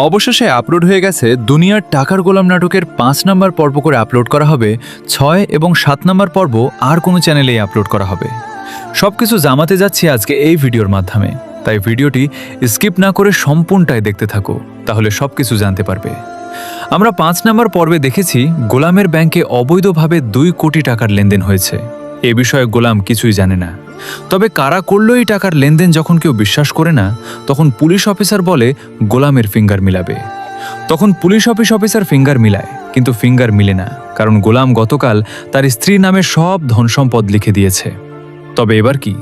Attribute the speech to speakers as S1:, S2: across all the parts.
S1: অবশেষে আপলোড হয়ে গেছে দুনিয়ার টাকার গোলাম নাটকের 5 নম্বর পর্ব করে আপলোড করা হবে। 6 এবং 7 নম্বর পর্ব আর কোনো চ্যানেলেই আপলোড করা হবে। সবকিছু জামাতে যাচ্ছি আজকে এই ভিডিওর মাধ্যমে, তাই ভিডিওটি স্কিপ না করে সম্পূর্ণটাই দেখতে থাকো, তাহলে সবকিছু জানতে পারবে। আমরা 5 নম্বর পর্বে দেখেছি গোলামের ব্যাংকে অবৈধভাবে 2 কোটি টাকার লেনদেন হয়েছে। এ বিষয়ে গোলাম কিছুই জানে না। তবে কারা করল এই টাকার লেনদেন যখন কেউ বিশ্বাস করে না, তখন পুলিশ অফিসার বলে গোলামের ফিঙ্গার মিলাবে। তখন পুলিশ অফিসার ফিঙ্গার মিলায়, কিন্তু ফিঙ্গার মিলে না, কারণ গোলাম গতকাল তার স্ত্রীর নামে সব ধনসম্পদ লিখে দিয়েছে। তবে এবার কি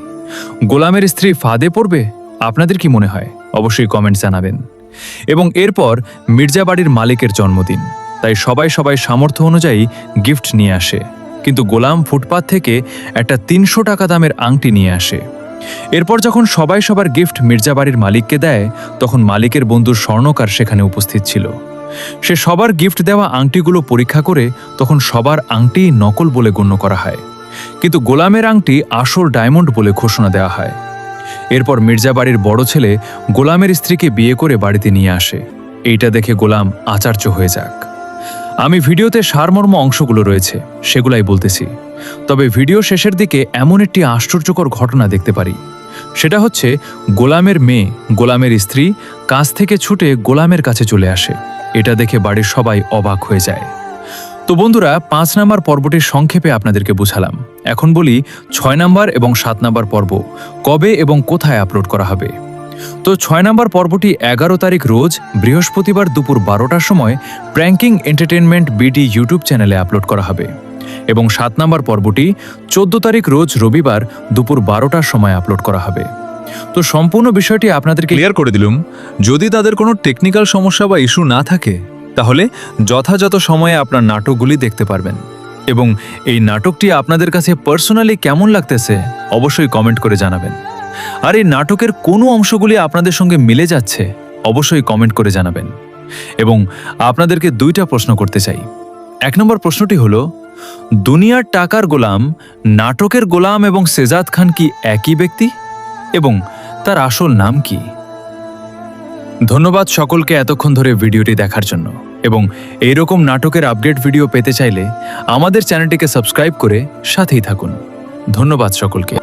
S1: গোলামের স্ত্রী ফাঁদে পড়বে? আপনাদের কি মনে হয়? অবশ্যই কমেন্ট জানাবেন। এবং এরপর মির্জা বাড়ির মালিকের জন্মদিন, তাই সবাই সামর্থ্য অনুযায়ী গিফট নিয়ে আসে। কিন্তু গোলাম ফুটপাত থেকে একটা 300 টাকা দামের আংটি নিয়ে আসে। এরপর যখন সবাই সবার গিফট মির্জা বাড়ির মালিককে দেয়, তখন মালিকের বন্ধুর স্বর্ণকার সেখানে উপস্থিত ছিল। সে সবার গিফট দেওয়া আংটিগুলো পরীক্ষা করে তখন সবার আংটি নকল বলে গণ্য করা হয়, কিন্তু গোলামের আংটি আসল ডায়মন্ড বলে ঘোষণা দেওয়া হয়। এরপর মির্জা বাড়ির বড় ছেলে গোলামের স্ত্রীকে বিয়ে করে বাড়িতে নিয়ে আসে। এইটা দেখে গোলাম আচার্য হয়ে যাক। আমি ভিডিওতে সারমর্ম অংশগুলো রয়েছে, সেগুলাই বলতেছি। তবে ভিডিও শেষের দিকে এমন একটি আশ্চর্যকর ঘটনা দেখতে পারি। সেটা হচ্ছে গোলামের মেয়ে, গোলামের স্ত্রী কাজ থেকে ছুটে গোলামের কাছে চলে আসে। এটা দেখে বাড়ির সবাই অবাক হয়ে যায়। তো বন্ধুরা, 5 নম্বর পর্বটির সংক্ষেপে আপনাদেরকে বুঝালাম। এখন বলি 6 নম্বর এবং 7 নম্বর পর্ব কবে এবং কোথায় আপলোড করা হবে। তো 6 নম্বর পর্বটি 11 তারিখ রোজ বৃহস্পতিবার দুপুর 12টার সময় প্র্যাঙ্কিং এন্টারটেনমেন্ট বিডি ইউটিউব চ্যানেলে আপলোড করা হবে, এবং 7 নম্বর পর্বটি 14 তারিখ রোজ রবিবার দুপুর 12টার সময় আপলোড করা হবে। তো সম্পূর্ণ বিষয়টি আপনাদেরকে ক্লিয়ার করে দিলাম। যদি তাদের কোনো টেকনিক্যাল সমস্যা বা ইস্যু না থাকে, তাহলে যথাযথ সময়ে আপনার নাটকগুলি দেখতে পারবেন। এবং এই নাটকটি আপনাদের কাছে পার্সোনালি কেমন লাগতেছে অবশ্যই কমেন্ট করে জানাবেন। আর এই নাটকের কোনো অংশগুলি আপনাদের সঙ্গে মিলে যাচ্ছে অবশ্যই কমেন্ট করে জানাবেন। এবং আপনাদেরকে 2টা প্রশ্ন করতে চাই। 1 নম্বর প্রশ্নটি হলো, দুনিয়ার টাকার গোলাম নাটকের গোলাম এবং সেজাদ খান কি একই ব্যক্তি, এবং তার আসল নাম কি? ধন্যবাদ সকলকে এতক্ষণ ধরে ভিডিওটি দেখার জন্য। এবং এইরকম নাটকের আপডেট ভিডিও পেতে চাইলে আমাদের চ্যানেলটিকে সাবস্ক্রাইব করে সাথেই থাকুন। ধন্যবাদ সকলকে।